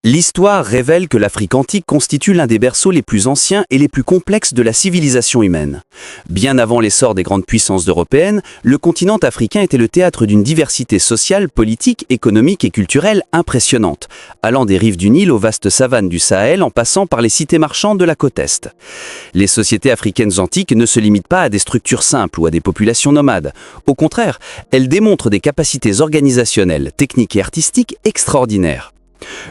L'histoire révèle que l'Afrique antique constitue l'un des berceaux les plus anciens et les plus complexes de la civilisation humaine. Bien avant l'essor des grandes puissances européennes, le continent africain était le théâtre d'une diversité sociale, politique, économique et culturelle impressionnante, allant des rives du Nil aux vastes savanes du Sahel en passant par les cités marchandes de la côte Est. Les sociétés africaines antiques ne se limitent pas à des structures simples ou à des populations nomades. Au contraire, elles démontrent des capacités organisationnelles, techniques et artistiques extraordinaires.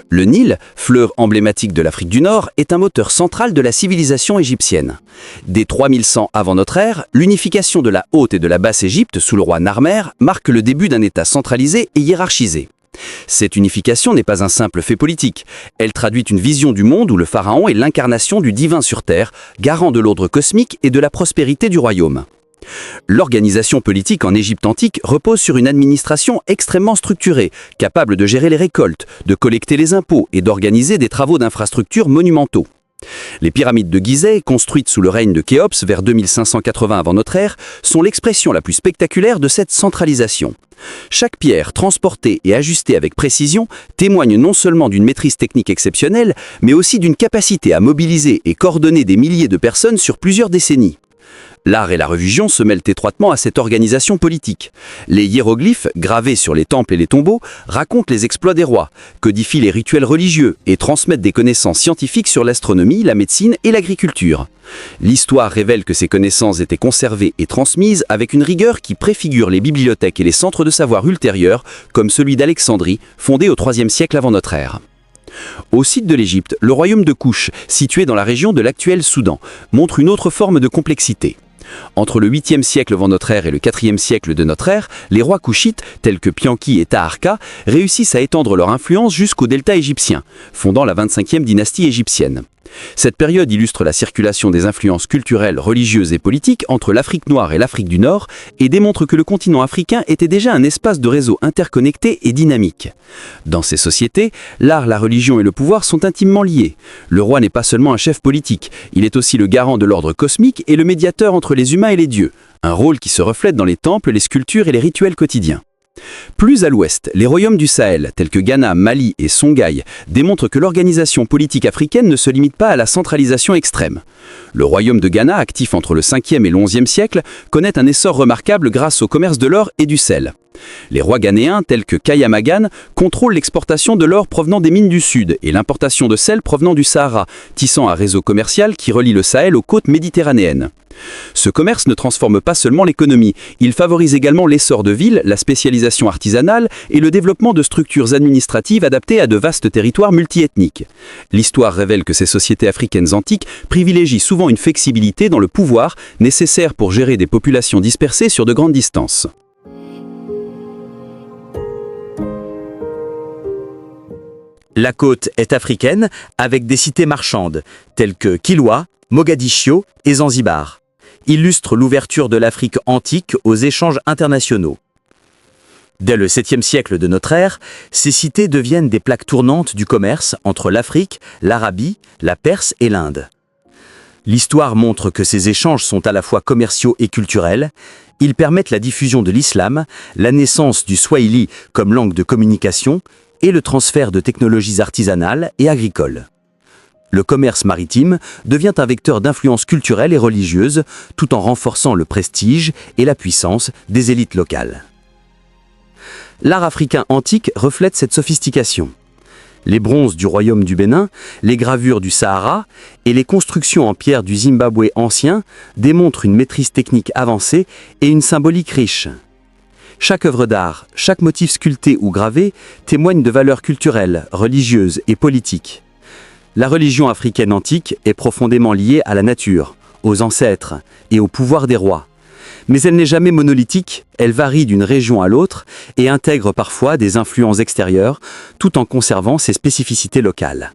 Le Nil, fleuve emblématique de l'Afrique du Nord, est un moteur central de la civilisation égyptienne. Dès 3100 avant notre ère, l'unification de la Haute et de la Basse Égypte sous le roi Narmer marque le début d'un État centralisé et hiérarchisé. Cette unification n'est pas un simple fait politique. Elle traduit une vision du monde où le pharaon est l'incarnation du divin sur terre, garant de l'ordre cosmique et de la prospérité du royaume. L'organisation politique en Égypte antique repose sur une administration extrêmement structurée, capable de gérer les récoltes, de collecter les impôts et d'organiser des travaux d'infrastructures monumentaux. Les pyramides de Gizeh, construites sous le règne de Khéops vers 2580 avant notre ère, sont l'expression la plus spectaculaire de cette centralisation. Chaque pierre, transportée et ajustée avec précision, témoigne non seulement d'une maîtrise technique exceptionnelle, mais aussi d'une capacité à mobiliser et coordonner des milliers de personnes sur plusieurs décennies. L'art et la religion se mêlent étroitement à cette organisation politique. Les hiéroglyphes, gravés sur les temples et les tombeaux, racontent les exploits des rois, codifient les rituels religieux et transmettent des connaissances scientifiques sur l'astronomie, la médecine et l'agriculture. L'histoire révèle que ces connaissances étaient conservées et transmises avec une rigueur qui préfigure les bibliothèques et les centres de savoir ultérieurs, comme celui d'Alexandrie, fondé au IIIe siècle avant notre ère. Au site de l'Égypte, le royaume de Kouch, situé dans la région de l'actuel Soudan, montre une autre forme de complexité. Entre le 8e siècle avant notre ère et le 4e siècle de notre ère, les rois couchites, tels que Pianki et Taharka, réussissent à étendre leur influence jusqu'au delta égyptien, fondant la 25e dynastie égyptienne. Cette période illustre la circulation des influences culturelles, religieuses et politiques entre l'Afrique noire et l'Afrique du Nord et démontre que le continent africain était déjà un espace de réseau interconnecté et dynamique. Dans ces sociétés, l'art, la religion et le pouvoir sont intimement liés. Le roi n'est pas seulement un chef politique, il est aussi le garant de l'ordre cosmique et le médiateur entre les humains et les dieux, un rôle qui se reflète dans les temples, les sculptures et les rituels quotidiens. Plus à l'ouest, les royaumes du Sahel, tels que Ghana, Mali et Songhai, démontrent que l'organisation politique africaine ne se limite pas à la centralisation extrême. Le royaume de Ghana, actif entre le 5e et le 11e siècle, connaît un essor remarquable grâce au commerce de l'or et du sel. Les rois ghanéens, tels que Kayamagan, contrôlent l'exportation de l'or provenant des mines du Sud et l'importation de sel provenant du Sahara, tissant un réseau commercial qui relie le Sahel aux côtes méditerranéennes. Ce commerce ne transforme pas seulement l'économie, il favorise également l'essor de villes, la spécialisation artisanale et le développement de structures administratives adaptées à de vastes territoires multiethniques. L'histoire révèle que ces sociétés africaines antiques privilégient souvent une flexibilité dans le pouvoir nécessaire pour gérer des populations dispersées sur de grandes distances. La côte est africaine avec des cités marchandes telles que Kilwa, Mogadiscio et Zanzibar. Illustre l'ouverture de l'Afrique antique aux échanges internationaux. Dès le 7e siècle de notre ère, ces cités deviennent des plaques tournantes du commerce entre l'Afrique, l'Arabie, la Perse et l'Inde. L'histoire montre que ces échanges sont à la fois commerciaux et culturels. Ils permettent la diffusion de l'islam, la naissance du swahili comme langue de communication et le transfert de technologies artisanales et agricoles. Le commerce maritime devient un vecteur d'influence culturelle et religieuse, tout en renforçant le prestige et la puissance des élites locales. L'art africain antique reflète cette sophistication. Les bronzes du royaume du Bénin, les gravures du Sahara et les constructions en pierre du Zimbabwe ancien démontrent une maîtrise technique avancée et une symbolique riche. Chaque œuvre d'art, chaque motif sculpté ou gravé témoigne de valeurs culturelles, religieuses et politiques. La religion africaine antique est profondément liée à la nature, aux ancêtres et au pouvoir des rois. Mais elle n'est jamais monolithique, elle varie d'une région à l'autre et intègre parfois des influences extérieures, tout en conservant ses spécificités locales.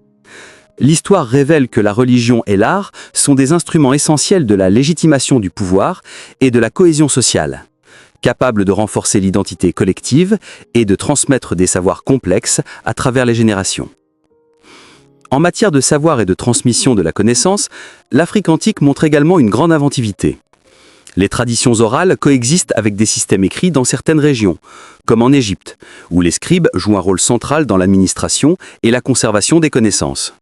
L'histoire révèle que la religion et l'art sont des instruments essentiels de la légitimation du pouvoir et de la cohésion sociale, capables de renforcer l'identité collective et de transmettre des savoirs complexes à travers les générations. En matière de savoir et de transmission de la connaissance, l'Afrique antique montre également une grande inventivité. Les traditions orales coexistent avec des systèmes écrits dans certaines régions, comme en Égypte, où les scribes jouent un rôle central dans l'administration et la conservation des connaissances.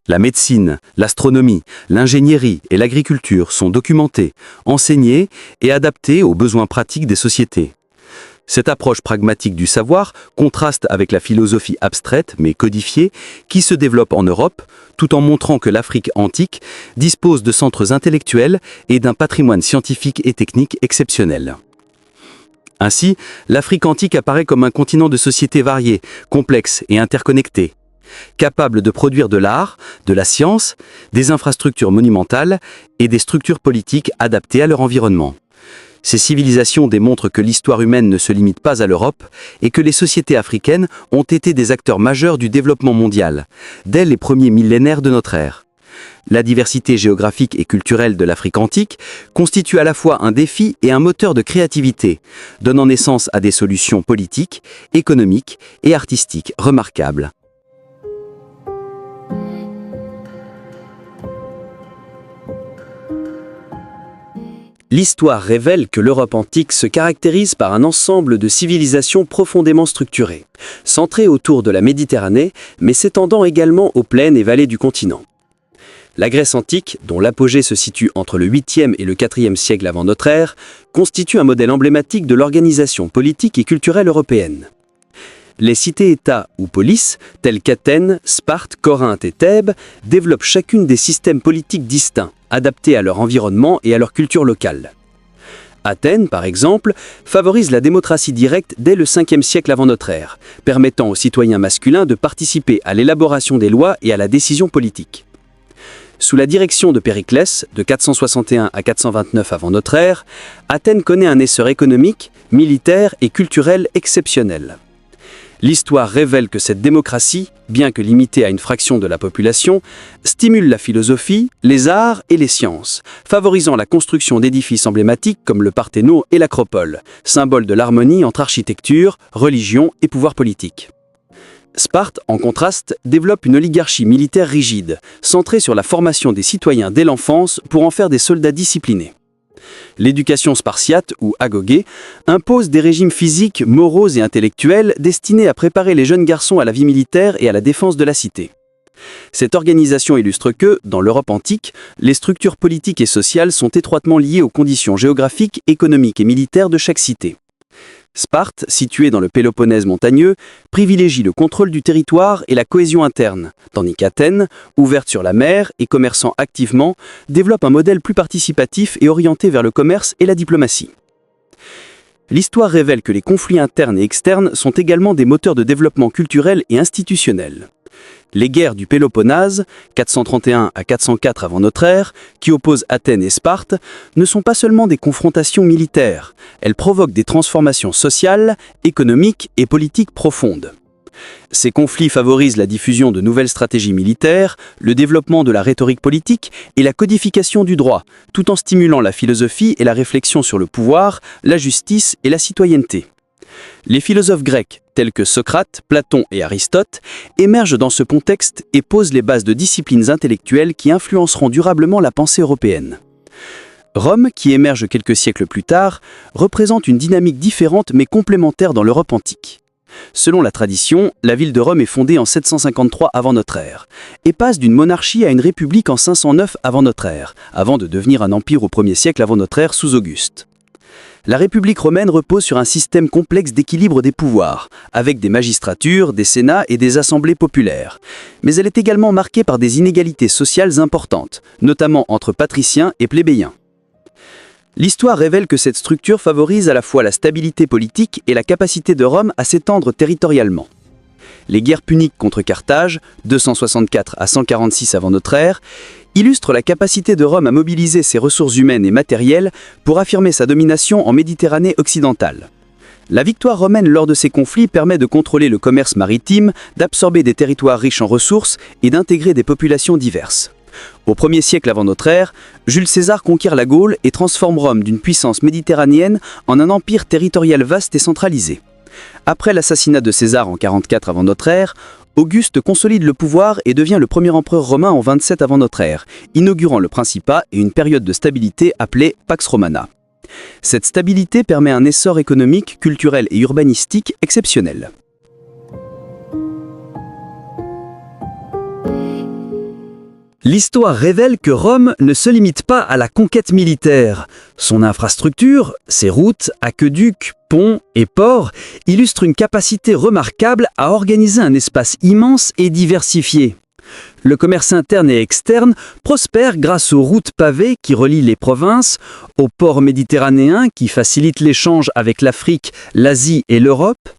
La médecine, l'astronomie, l'ingénierie et l'agriculture sont documentées, enseignées et adaptées aux besoins pratiques des sociétés. Cette approche pragmatique du savoir contraste avec la philosophie abstraite mais codifiée qui se développe en Europe, tout en montrant que l'Afrique antique dispose de centres intellectuels et d'un patrimoine scientifique et technique exceptionnel. Ainsi, l'Afrique antique apparaît comme un continent de sociétés variées, complexes et interconnectées, capable de produire de l'art, de la science, des infrastructures monumentales et des structures politiques adaptées à leur environnement. Ces civilisations démontrent que l'histoire humaine ne se limite pas à l'Europe et que les sociétés africaines ont été des acteurs majeurs du développement mondial, dès les premiers millénaires de notre ère. La diversité géographique et culturelle de l'Afrique antique constitue à la fois un défi et un moteur de créativité, donnant naissance à des solutions politiques, économiques et artistiques remarquables. L'histoire révèle que l'Europe antique se caractérise par un ensemble de civilisations profondément structurées, centrées autour de la Méditerranée, mais s'étendant également aux plaines et vallées du continent. La Grèce antique, dont l'apogée se situe entre le 8e et le 4e siècle avant notre ère, constitue un modèle emblématique de l'organisation politique et culturelle européenne. Les cités-États ou polices, telles qu'Athènes, Sparte, Corinthe et Thèbes, développent chacune des systèmes politiques distincts, adaptés à leur environnement et à leur culture locale. Athènes, par exemple, favorise la démocratie directe dès le 5e siècle avant notre ère, permettant aux citoyens masculins de participer à l'élaboration des lois et à la décision politique. Sous la direction de Périclès, de 461 à 429 avant notre ère, Athènes connaît un essor économique, militaire et culturel exceptionnel. L'histoire révèle que cette démocratie, bien que limitée à une fraction de la population, stimule la philosophie, les arts et les sciences, favorisant la construction d'édifices emblématiques comme le Parthénon et l'Acropole, symbole de l'harmonie entre architecture, religion et pouvoir politique. Sparte, en contraste, développe une oligarchie militaire rigide, centrée sur la formation des citoyens dès l'enfance pour en faire des soldats disciplinés. L'éducation spartiate, ou agogée, impose des régimes physiques, moraux et intellectuels destinés à préparer les jeunes garçons à la vie militaire et à la défense de la cité. Cette organisation illustre que, dans l'Europe antique, les structures politiques et sociales sont étroitement liées aux conditions géographiques, économiques et militaires de chaque cité. Sparte, située dans le Péloponnèse montagneux, privilégie le contrôle du territoire et la cohésion interne, tandis qu'Athènes, ouverte sur la mer et commerçant activement, développe un modèle plus participatif et orienté vers le commerce et la diplomatie. L'histoire révèle que les conflits internes et externes sont également des moteurs de développement culturel et institutionnel. Les guerres du Péloponnèse, 431 à 404 avant notre ère, qui opposent Athènes et Sparte, ne sont pas seulement des confrontations militaires, elles provoquent des transformations sociales, économiques et politiques profondes. Ces conflits favorisent la diffusion de nouvelles stratégies militaires, le développement de la rhétorique politique et la codification du droit, tout en stimulant la philosophie et la réflexion sur le pouvoir, la justice et la citoyenneté. Les philosophes grecs, tels que Socrate, Platon et Aristote, émergent dans ce contexte et posent les bases de disciplines intellectuelles qui influenceront durablement la pensée européenne. Rome, qui émerge quelques siècles plus tard, représente une dynamique différente mais complémentaire dans l'Europe antique. Selon la tradition, la ville de Rome est fondée en 753 avant notre ère et passe d'une monarchie à une république en 509 avant notre ère, avant de devenir un empire au 1er siècle avant notre ère sous Auguste. La République romaine repose sur un système complexe d'équilibre des pouvoirs, avec des magistratures, des sénats et des assemblées populaires. Mais elle est également marquée par des inégalités sociales importantes, notamment entre patriciens et plébéiens. L'histoire révèle que cette structure favorise à la fois la stabilité politique et la capacité de Rome à s'étendre territorialement. Les guerres puniques contre Carthage, 264 à 146 avant notre ère, illustrent la capacité de Rome à mobiliser ses ressources humaines et matérielles pour affirmer sa domination en Méditerranée occidentale. La victoire romaine lors de ces conflits permet de contrôler le commerce maritime, d'absorber des territoires riches en ressources et d'intégrer des populations diverses. Au 1er siècle avant notre ère, Jules César conquiert la Gaule et transforme Rome d'une puissance méditerranéenne en un empire territorial vaste et centralisé. Après l'assassinat de César en 44 avant notre ère, Auguste consolide le pouvoir et devient le premier empereur romain en 27 avant notre ère, inaugurant le Principat et une période de stabilité appelée Pax Romana. Cette stabilité permet un essor économique, culturel et urbanistique exceptionnel. L'histoire révèle que Rome ne se limite pas à la conquête militaire. Son infrastructure, ses routes, aqueducs, ponts et ports, illustrent une capacité remarquable à organiser un espace immense et diversifié. Le commerce interne et externe prospère grâce aux routes pavées qui relient les provinces, aux ports méditerranéens qui facilitent l'échange avec l'Afrique, l'Asie et l'Europe,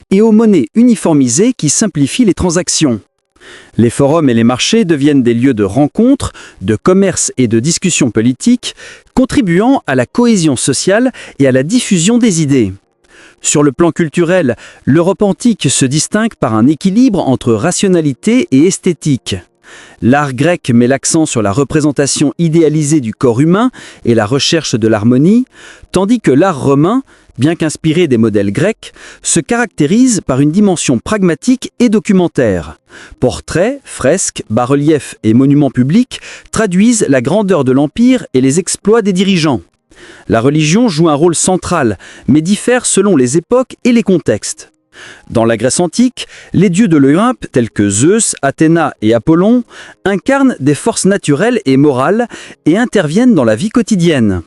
et aux monnaies uniformisées qui simplifient les transactions. Les forums et les marchés deviennent des lieux de rencontre, de commerce et de discussion politique, contribuant à la cohésion sociale et à la diffusion des idées. Sur le plan culturel, l'Europe antique se distingue par un équilibre entre rationalité et esthétique. L'art grec met l'accent sur la représentation idéalisée du corps humain et la recherche de l'harmonie, tandis que l'art romain, bien qu'inspiré des modèles grecs, se caractérise par une dimension pragmatique et documentaire. Portraits, fresques, bas-reliefs et monuments publics traduisent la grandeur de l'Empire et les exploits des dirigeants. La religion joue un rôle central, mais diffère selon les époques et les contextes. Dans la Grèce antique, les dieux de l'Olympe, tels que Zeus, Athéna et Apollon, incarnent des forces naturelles et morales et interviennent dans la vie quotidienne.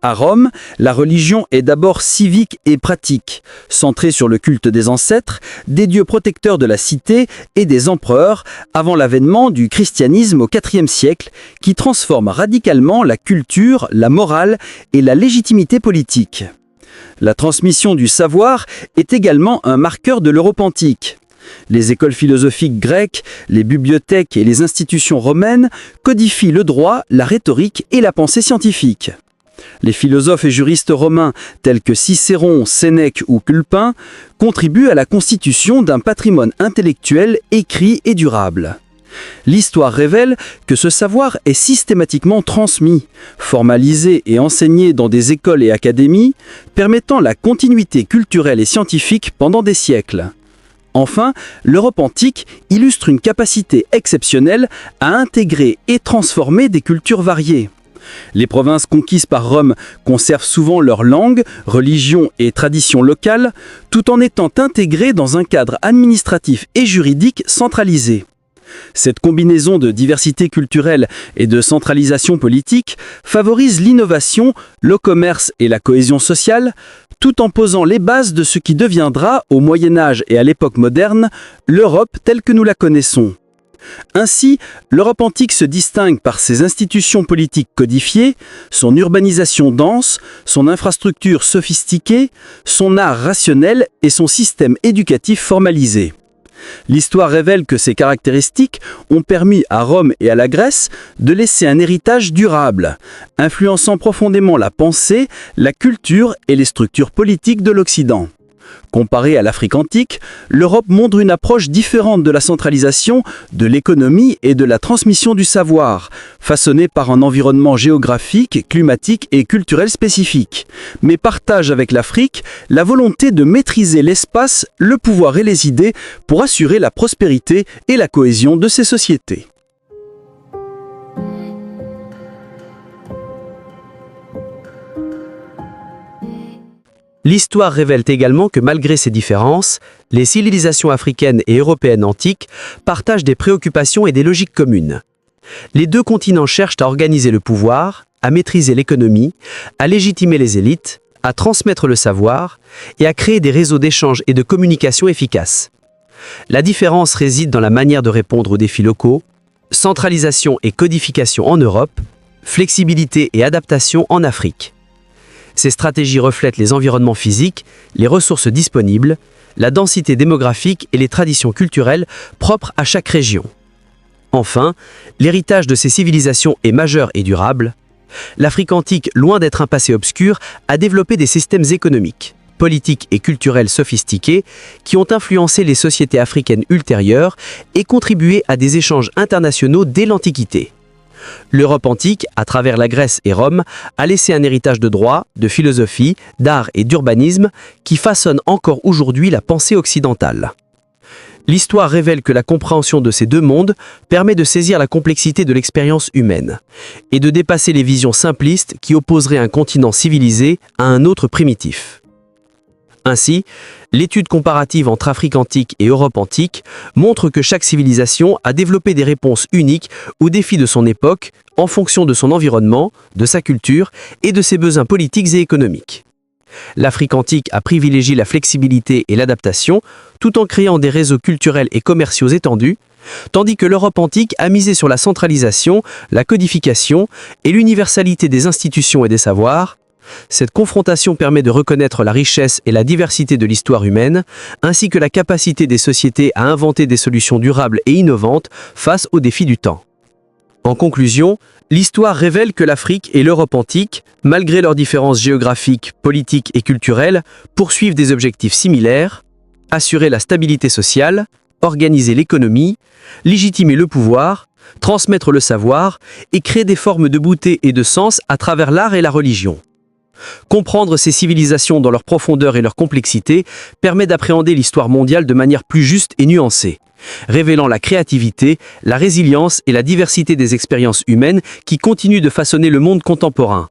À Rome, la religion est d'abord civique et pratique, centrée sur le culte des ancêtres, des dieux protecteurs de la cité et des empereurs, avant l'avènement du christianisme au IVe siècle, qui transforme radicalement la culture, la morale et la légitimité politique. La transmission du savoir est également un marqueur de l'Europe antique. Les écoles philosophiques grecques, les bibliothèques et les institutions romaines codifient le droit, la rhétorique et la pensée scientifique. Les philosophes et juristes romains tels que Cicéron, Sénèque ou Culpin contribuent à la constitution d'un patrimoine intellectuel écrit et durable. L'histoire révèle que ce savoir est systématiquement transmis, formalisé et enseigné dans des écoles et académies, permettant la continuité culturelle et scientifique pendant des siècles. Enfin, l'Europe antique illustre une capacité exceptionnelle à intégrer et transformer des cultures variées. Les provinces conquises par Rome conservent souvent leur langue, religion et traditions locales, tout en étant intégrées dans un cadre administratif et juridique centralisé. Cette combinaison de diversité culturelle et de centralisation politique favorise l'innovation, le commerce et la cohésion sociale, tout en posant les bases de ce qui deviendra, au Moyen Âge et à l'époque moderne, l'Europe telle que nous la connaissons. Ainsi, l'Europe antique se distingue par ses institutions politiques codifiées, son urbanisation dense, son infrastructure sophistiquée, son art rationnel et son système éducatif formalisé. L'histoire révèle que ces caractéristiques ont permis à Rome et à la Grèce de laisser un héritage durable, influençant profondément la pensée, la culture et les structures politiques de l'Occident. Comparée à l'Afrique antique, l'Europe montre une approche différente de la centralisation, de l'économie et de la transmission du savoir, façonnée par un environnement géographique, climatique et culturel spécifique, mais partage avec l'Afrique la volonté de maîtriser l'espace, le pouvoir et les idées pour assurer la prospérité et la cohésion de ces sociétés. L'histoire révèle également que malgré ces différences, les civilisations africaines et européennes antiques partagent des préoccupations et des logiques communes. Les deux continents cherchent à organiser le pouvoir, à maîtriser l'économie, à légitimer les élites, à transmettre le savoir et à créer des réseaux d'échange et de communication efficaces. La différence réside dans la manière de répondre aux défis locaux, centralisation et codification en Europe, flexibilité et adaptation en Afrique. Ces stratégies reflètent les environnements physiques, les ressources disponibles, la densité démographique et les traditions culturelles propres à chaque région. Enfin, l'héritage de ces civilisations est majeur et durable. L'Afrique antique, loin d'être un passé obscur, a développé des systèmes économiques, politiques et culturels sophistiqués qui ont influencé les sociétés africaines ultérieures et contribué à des échanges internationaux dès l'Antiquité. L'Europe antique, à travers la Grèce et Rome, a laissé un héritage de droit, de philosophie, d'art et d'urbanisme qui façonne encore aujourd'hui la pensée occidentale. L'histoire révèle que la compréhension de ces deux mondes permet de saisir la complexité de l'expérience humaine et de dépasser les visions simplistes qui opposeraient un continent civilisé à un autre primitif. Ainsi, l'étude comparative entre Afrique antique et Europe antique montre que chaque civilisation a développé des réponses uniques aux défis de son époque en fonction de son environnement, de sa culture et de ses besoins politiques et économiques. L'Afrique antique a privilégié la flexibilité et l'adaptation tout en créant des réseaux culturels et commerciaux étendus, tandis que l'Europe antique a misé sur la centralisation, la codification et l'universalité des institutions et des savoirs. Cette confrontation permet de reconnaître la richesse et la diversité de l'histoire humaine, ainsi que la capacité des sociétés à inventer des solutions durables et innovantes face aux défis du temps. En conclusion, l'histoire révèle que l'Afrique et l'Europe antique, malgré leurs différences géographiques, politiques et culturelles, poursuivent des objectifs similaires: assurer la stabilité sociale, organiser l'économie, légitimer le pouvoir, transmettre le savoir et créer des formes de beauté et de sens à travers l'art et la religion. Comprendre ces civilisations dans leur profondeur et leur complexité permet d'appréhender l'histoire mondiale de manière plus juste et nuancée, révélant la créativité, la résilience et la diversité des expériences humaines qui continuent de façonner le monde contemporain.